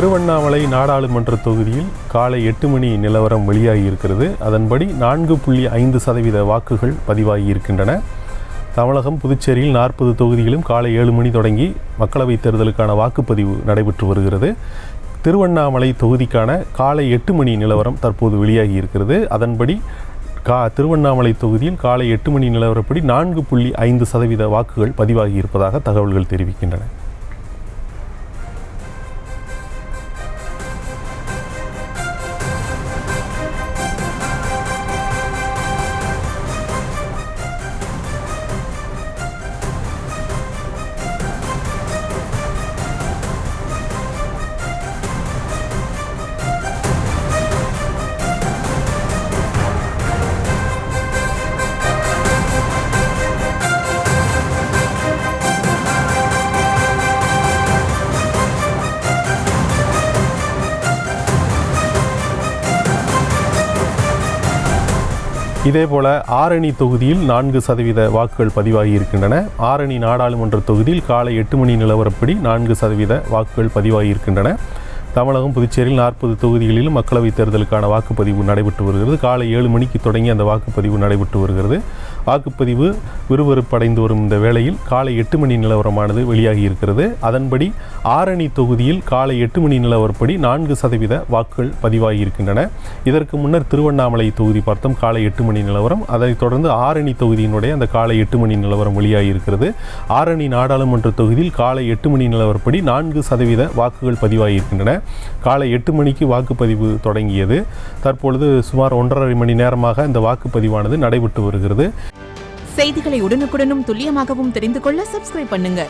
திருவண்ணாமலை நாடாளுமன்ற தொகுதியில் காலை 8 மணி நிலவரம் வெளியாகியிருக்கிறது. அதன்படி 4.5% வாக்குகள் பதிவாகியிருக்கின்றன. தமிழகம், புதுச்சேரியில் 40 தொகுதிகளும் காலை 7 மணி தொடங்கி மக்களவைத் தேர்தலுக்கான வாக்குப்பதிவு நடைபெற்று வருகிறது. திருவண்ணாமலை தொகுதிக்கான காலை 8 மணி நிலவரம் தற்போது வெளியாகியிருக்கிறது. அதன்படி திருவண்ணாமலை தொகுதியில் காலை 8 மணி நிலவரப்படி 4.5% வாக்குகள் பதிவாகி இருப்பதாக தகவல்கள் தெரிவிக்கின்றன. இதேபோல ஆரணி தொகுதியில் 4% வாக்குகள் பதிவாகி இருக்கின்றன. ஆரணி நாடாளுமன்ற தொகுதியில் காலை 8 மணி நிலவரப்படி 4% வாக்குகள் பதிவாகி இருக்கின்றன. தமிழகம், புதுச்சேரியில் 40 தொகுதிகளிலும் மக்களவைத் தேர்தலுக்கான வாக்குப்பதிவு நடைபெற்று வருகிறது. காலை 7 மணிக்கு தொடங்கி அந்த வாக்குப்பதிவு நடைபெற்று வருகிறது. வாக்குப்பதிவு விறுவிறுப்படைந்து வரும் இந்த வேளையில் காலை 8 மணி நிலவரமானது வெளியாகி இருக்கிறது. அதன்படி ஆரணி தொகுதியில் காலை 8 மணி நிலவரப்படி 4% வாக்குகள் பதிவாகி இருக்கின்றன. இதற்கு முன்னர் திருவண்ணாமலை தொகுதி பார்த்தோம், காலை 8 மணி நிலவரம். அதைத் தொடர்ந்து ஆரணி தொகுதியினுடைய அந்த காலை 8 மணி நிலவரம் வெளியாகி இருக்கிறது. ஆரணி நாடாளுமன்ற தொகுதியில் காலை 8 மணி நிலவரப்படி 4% வாக்குகள் பதிவாகி இருக்கின்றன. காலை 8 மணிக்கு வாக்குப்பதிவு தொடங்கியது. தற்பொழுது சுமார் 1.5 மணி நேரமாக இந்த வாக்குப்பதிவானது நடைபெற்று வருகிறது. செய்திகளை உடனுக்குடனும் துல்லியமாகவும் தெரிந்து கொள்ள சப்ஸ்கிரைப் பண்ணுங்க.